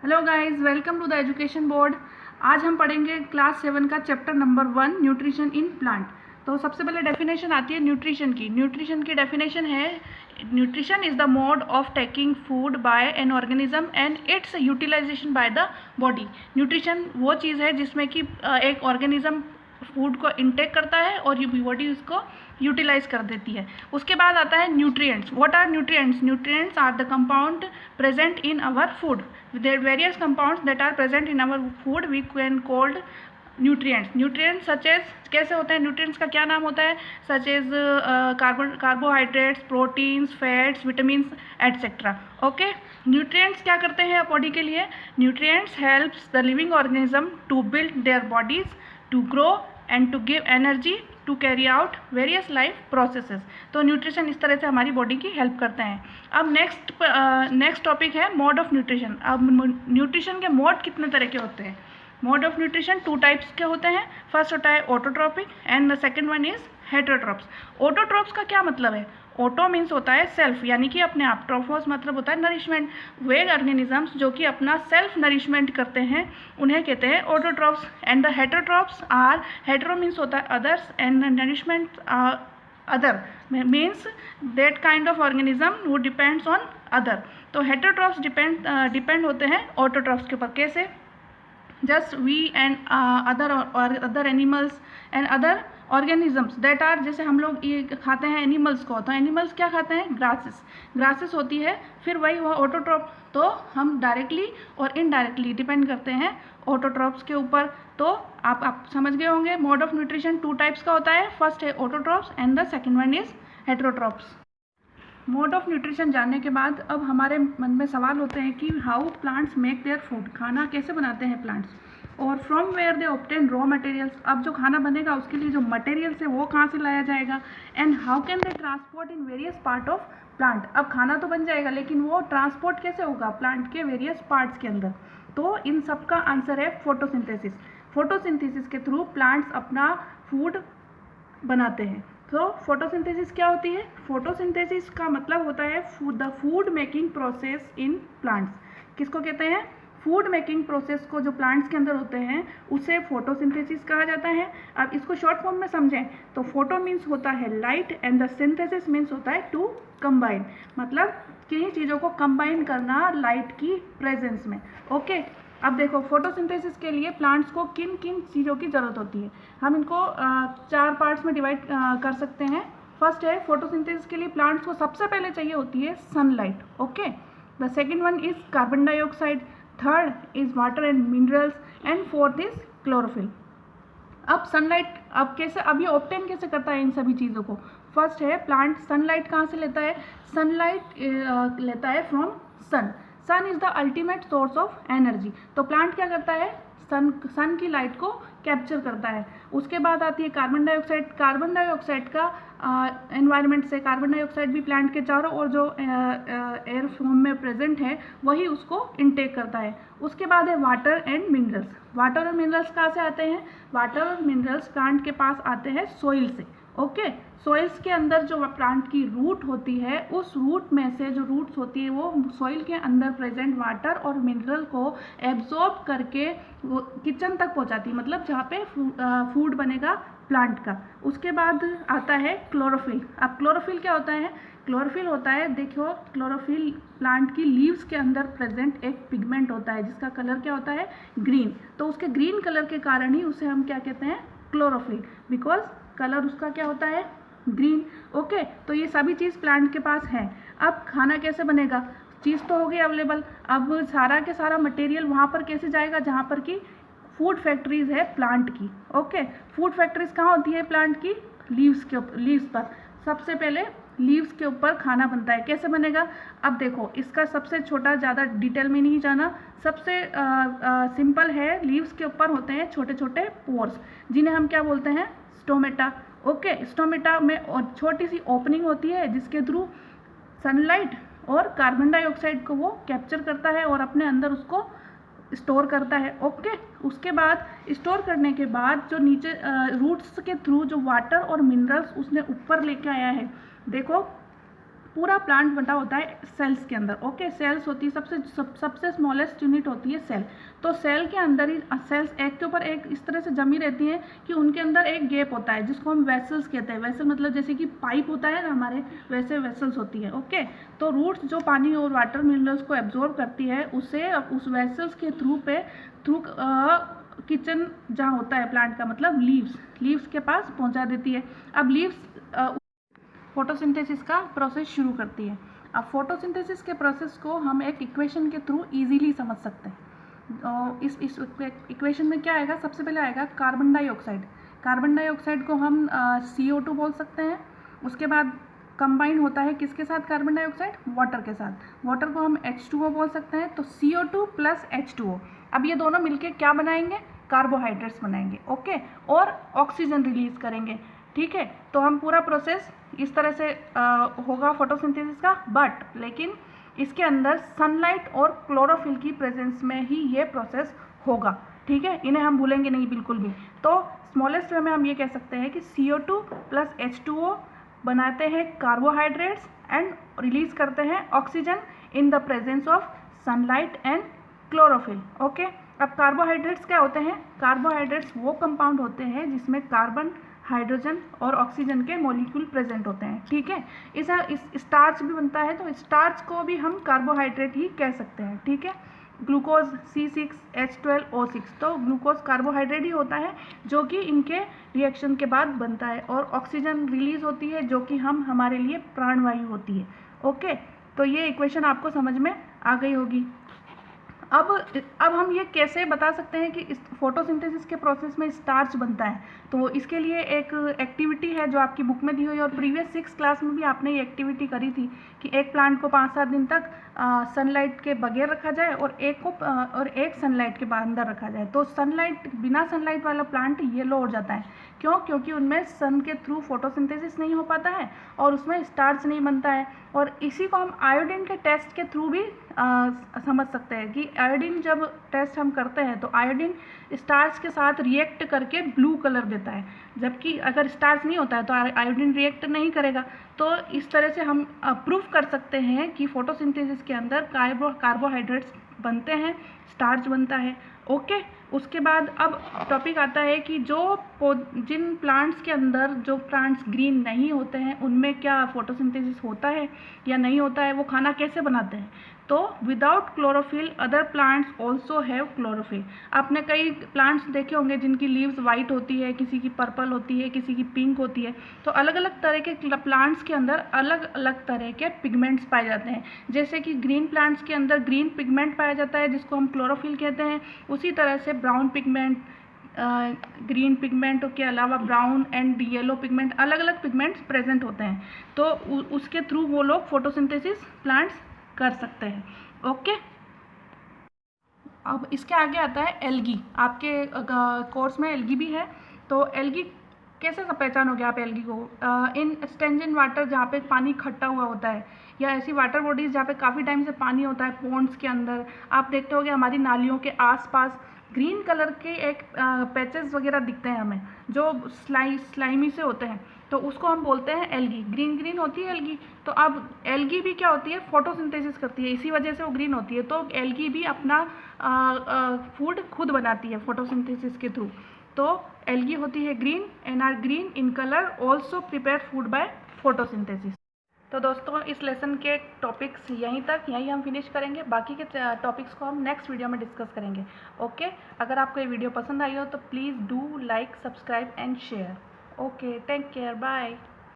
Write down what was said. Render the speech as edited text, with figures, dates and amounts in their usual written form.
Hello guys, welcome to the education board. आज हम पढ़ेंगे क्लास 7 का chapter number 1 nutrition in plant. तो सबसे पहले डेफिनेशन आती है न्यूट्रिशन की। न्यूट्रिशन की डेफिनेशन है nutrition is the mode of taking food by an organism and its utilisation by the body. Nutrition वो चीज़ है जिसमें कि एक ऑर्गेनिज्म फूड को इंटेक करता है और बॉडी उसको यूटिलाइज कर देती है। उसके बाद आता है nutrients. What are nutrients? Nutrients are the compound present in our food. There various compounds that are present in our food we can called nutrients. Nutrients such as कैसे होते हैं? nutrients का क्या नाम होता है? such as carbohydrates, proteins, fats, vitamins etc. Okay, nutrients क्या करते हैं बॉडी के लिए? nutrients helps the living organism to build their bodies, to grow and to give energy to carry out various life processes. तो nutrition इस तरह से हमारी बॉडी की हेल्प करते हैं। अब नेक्स्ट टॉपिक है मोड ऑफ न्यूट्रिशन। अब न्यूट्रिशन के मोड कितने तरह के होते हैं? मोड ऑफ न्यूट्रिशन 2 टाइप्स के होते हैं। फर्स्ट होता है autotrophic and the second one is heterotrophs. Autotrophs का क्या मतलब है? ऑटो मीन्स होता है सेल्फ, यानी कि अपने आप। ट्रोफोस मतलब होता है नरिशमेंट। वे ऑर्गेनिजम्स जो कि अपना सेल्फ नरिशमेंट करते हैं उन्हें कहते हैं autotrophs. And the heterotrophs are, hetero means होता है others and nourishment other means that kind of organism वो डिपेंड्स ऑन अदर। तो हेटरोट्रॉप्स डिपेंड होते हैं ऑटोट्रॉप्स के ऊपर। कैसे? Just we and other animals and other organisms that are, जैसे हम लोग ये खाते हैं एनिमल्स को, तो एनिमल्स क्या खाते हैं? ग्रासेस होती है। फिर वही हुआ ऑटोट्रॉप। तो हम डायरेक्टली और इनडायरेक्टली डिपेंड करते हैं ऑटोट्रॉप्स के ऊपर। तो आप समझ गए होंगे मोड ऑफ न्यूट्रिशन 2 टाइप्स का होता है। फर्स्ट है autotrophs and the second one is heterotrophs. Mode of nutrition जानने के बाद अब हमारे मन में सवाल होते हैं कि how plants make their food. खाना कैसे बनाते हैं प्लांट्स, और from where they obtain raw materials. अब जो खाना बनेगा उसके लिए जो मटेरियल्स है वो कहाँ से लाया जाएगा, and how can they transport in various part of plant. अब खाना तो बन जाएगा लेकिन वो ट्रांसपोर्ट कैसे होगा प्लांट के वेरियस पार्ट्स के अंदर? तो इन सब का आंसर है फोटोसिंथेसिस। फोटोसिंथेसिस के थ्रू प्लांट्स अपना फूड बनाते हैं। तो फोटोसिंथेसिस क्या होती है? फोटोसिंथेसिस का मतलब होता है the food making process in plants. किसको कहते हैं? फूड मेकिंग प्रोसेस को जो प्लांट्स के अंदर होते हैं उसे फोटोसिंथेसिस कहा जाता है। अब इसको शॉर्ट फॉर्म में समझें तो फोटो मीन्स होता है light and the synthesis means होता है टू कंबाइन, मतलब किन्हीं चीज़ों को कंबाइन करना लाइट की प्रेजेंस में। ओके, अब देखो फोटोसिंथेसिस के लिए प्लांट्स को किन किन चीज़ों की ज़रूरत होती है। हम इनको 4 पार्ट्स में डिवाइड कर सकते हैं। फर्स्ट है फोटोसिंथेसिस के लिए प्लांट्स को सबसे पहले चाहिए होती है sunlight. Okay, the second one is carbon dioxide, third is water and minerals and fourth is chlorophyll. अब सनलाइट अब ये ऑब्टेन कैसे करता है इन सभी चीज़ों को? फर्स्ट है प्लांट सनलाइट कहाँ से लेता है? सनलाइट लेता है from sun. Sun is the ultimate source of energy. तो प्लांट क्या करता है? सन की लाइट को कैप्चर करता है। उसके बाद आती है कार्बन डाइऑक्साइड। कार्बन डाइऑक्साइड का एनवायरनमेंट से, कार्बन डाइऑक्साइड भी प्लांट के चारों ओर जो एयर फॉर्म में प्रेजेंट है वही उसको इनटेक करता है। उसके बाद है वाटर एंड मिनरल्स। वाटर और मिनरल्स कहाँ से आते हैं? वाटर और मिनरल्स प्लांट के पास आते हैं सॉइल से। ओके, सॉइल्स के अंदर जो प्लांट की रूट होती है उस रूट में से जो रूट्स होती है वो सॉइल के अंदर प्रेजेंट वाटर और मिनरल को एब्जॉर्ब करके वो किचन तक पहुंचाती है, मतलब जहाँ पे फूड बनेगा प्लांट का। उसके बाद आता है क्लोरोफिल। अब क्लोरोफिल क्या होता है? क्लोरोफिल होता है, देखो क्लोरोफिल प्लांट की लीव्स के अंदर प्रेजेंट एक पिगमेंट होता है जिसका कलर क्या होता है? ग्रीन। तो उसके ग्रीन कलर के कारण ही उसे हम क्या कहते हैं? क्लोरोफिल, बिकॉज कलर उसका क्या होता है? ग्रीन। ओके, तो ये सभी चीज़ प्लांट के पास है। अब खाना कैसे बनेगा? चीज़ तो हो गई अवेलेबल, अब सारा के सारा मटेरियल वहाँ पर कैसे जाएगा जहाँ पर कि फूड फैक्ट्रीज है प्लांट की। ओके, फूड फैक्ट्रीज कहाँ होती है प्लांट की? लीव्स पर। सबसे पहले लीव्स के ऊपर खाना बनता है। कैसे बनेगा? अब देखो इसका सबसे छोटा, ज़्यादा डिटेल में नहीं जाना, सबसे सिंपल है। लीव्स के ऊपर होते हैं छोटे छोटे पोर्स जिन्हें हम क्या बोलते हैं? स्टोमेटा। ओके, स्टोमेटा में छोटी सी ओपनिंग होती है जिसके थ्रू सनलाइट और कार्बन डाइऑक्साइड को वो कैप्चर करता है और अपने अंदर उसको स्टोर करता है। ओके, उसके बाद स्टोर करने के बाद जो नीचे रूट्स के थ्रू जो वाटर और मिनरल्स उसने ऊपर लेके आया है, देखो पूरा प्लांट बटा होता है सेल्स के अंदर। ओके, सेल्स होती है सबसे स्मॉलेस्ट यूनिट होती है सेल। तो सेल के अंदर ही सेल्स एक के ऊपर एक इस तरह से जमी रहती हैं कि उनके अंदर एक गैप होता है जिसको हम वेसल्स कहते हैं। वेसल मतलब जैसे कि पाइप होता है ना हमारे, वैसे वेसल्स होती है। ओके, तो रूट्स जो पानी और वाटर मिनरल्स को एब्जॉर्ब करती है उसे उस वेसल्स के थ्रू किचन जहाँ होता है प्लांट का मतलब लीव्स के पास पहुँचा देती है। अब लीव्स फोटोसिंथेसिस का प्रोसेस शुरू करती है। अब फोटोसिंथेसिस के प्रोसेस को हम एक इक्वेशन के थ्रू इजीली समझ सकते हैं। इस इक्वेशन में क्या आएगा, सबसे पहले आएगा कार्बन डाइऑक्साइड। कार्बन डाइऑक्साइड को हम CO2 बोल सकते हैं। उसके बाद कंबाइन होता है किसके साथ कार्बन डाइऑक्साइड, वाटर के साथ। वाटर को हम H2O बोल सकते हैं। तो CO2 प्लस H2O, अब ये दोनों मिलके क्या बनाएंगे, कार्बोहाइड्रेट्स बनाएंगे। ओके, और ऑक्सीजन रिलीज करेंगे। ठीक है, तो हम पूरा प्रोसेस इस तरह से होगा फोटोसिंथेसिस का। बट लेकिन इसके अंदर सनलाइट और क्लोरोफिल की प्रेजेंस में ही ये प्रोसेस होगा। ठीक है, इन्हें हम भूलेंगे नहीं बिल्कुल भी। तो स्मॉलेस्ट वे में हम ये कह सकते हैं कि CO2 प्लस H2O बनाते हैं कार्बोहाइड्रेट्स एंड रिलीज करते हैं oxygen in the presence of sunlight and chlorophyll. Okay, अब कार्बोहाइड्रेट्स क्या होते हैं, कार्बोहाइड्रेट्स वो कंपाउंड होते हैं जिसमें कार्बन, हाइड्रोजन और ऑक्सीजन के मॉलिक्यूल प्रेजेंट होते हैं। ठीक है, इस स्टार्च भी बनता है, तो स्टार्च को भी हम कार्बोहाइड्रेट ही कह सकते हैं। ठीक है, ग्लूकोज C6H12O6, तो ग्लूकोज कार्बोहाइड्रेट ही होता है जो कि इनके रिएक्शन के बाद बनता है, और ऑक्सीजन रिलीज होती है जो कि हमारे लिए प्राणवायु होती है। ओके, तो ये इक्वेशन आपको समझ में आ गई होगी। अब हम ये कैसे बता सकते हैं कि इस फोटोसिंथेसिस के प्रोसेस में स्टार्च बनता है, तो इसके लिए एक एक्टिविटी है जो आपकी बुक में दी हुई है, और प्रीवियस 6 क्लास में भी आपने ये एक्टिविटी करी थी कि एक प्लांट को 5-7 दिन तक सनलाइट के बगैर रखा जाए और एक सनलाइट के अंदर रखा जाए। तो बिना सनलाइट वाला प्लांट येलो हो जाता है। क्यों? क्योंकि उनमें सन के थ्रू फोटोसिंथेसिस नहीं हो पाता है और उसमें स्टार्च नहीं बनता है। और इसी को हम आयोडीन के टेस्ट के थ्रू भी समझ सकते हैं कि आयोडीन जब टेस्ट हम करते हैं तो आयोडीन स्टार्च के साथ रिएक्ट करके ब्लू कलर देता है, जबकि अगर स्टार्च नहीं होता है तो आयोडीन रिएक्ट नहीं करेगा। तो इस तरह से हम प्रूफ कर सकते हैं कि फोटोसिंथेसिस के अंदर कार्बोहाइड्रेट्स बनते हैं, स्टार्च बनता है। ओके, उसके बाद अब टॉपिक आता है कि जिन प्लांट्स के अंदर जो प्लांट्स ग्रीन नहीं होते हैं उनमें क्या फोटोसिंथेसिस होता है या नहीं होता है, वो खाना कैसे बनाते हैं। तो without chlorophyll other plants also have chlorophyll. आपने कई प्लांट्स देखे होंगे जिनकी लीव्स वाइट होती है, किसी की पर्पल होती है, किसी की पिंक होती है। तो अलग अलग तरह के प्लांट्स के अंदर अलग अलग तरह के पिगमेंट्स पाए जाते हैं। जैसे कि ग्रीन प्लांट्स के अंदर ग्रीन पिगमेंट पाया जाता है जिसको हम क्लोरोफिल कहते हैं। उसी तरह से ब्राउन पिगमेंट, ग्रीन पिगमेंट के अलावा ब्राउन एंड येलो पिगमेंट, अलग अलग पिगमेंट्स प्रेजेंट होते हैं। तो उसके थ्रू वो लोग फोटोसिंथेसिस प्लांट्स कर सकते हैं। ओके, अब इसके आगे आता है एल्गी। आपके कोर्स में एल्गी भी है। तो एल्गी कैसे पहचानोगे आप एल्गी को? इन स्टेंजेंट वाटर जहाँ पे पानी इकट्ठा हुआ होता है, या ऐसी वाटर बॉडीज़ जहाँ पे काफ़ी टाइम से पानी होता है, पॉन्ड्स के अंदर आप देखते होगे हमारी नालियों के आसपास ग्रीन कलर के एक पैचेस वगैरह दिखते हैं हमें जो स्लाइमी से होते हैं, तो उसको हम बोलते हैं एल्गी। ग्रीन होती है एल्गी। तो अब एल्गी भी क्या होती है, फोटोसिंथेसिस करती है, इसी वजह से वो ग्रीन होती है। तो एल्गी भी अपना फूड खुद बनाती है फोटोसिंथेसिस के थ्रू। तो एल्गी होती है green and are green in colour, also prepare food by photosynthesis. तो दोस्तों इस लेसन के टॉपिक्स यहीं हम फिनिश करेंगे। बाकी के टॉपिक्स को हम नेक्स्ट वीडियो में डिस्कस करेंगे। ओके, अगर आपको ये वीडियो पसंद आई हो तो please do like, subscribe and share. Okay, take care, bye.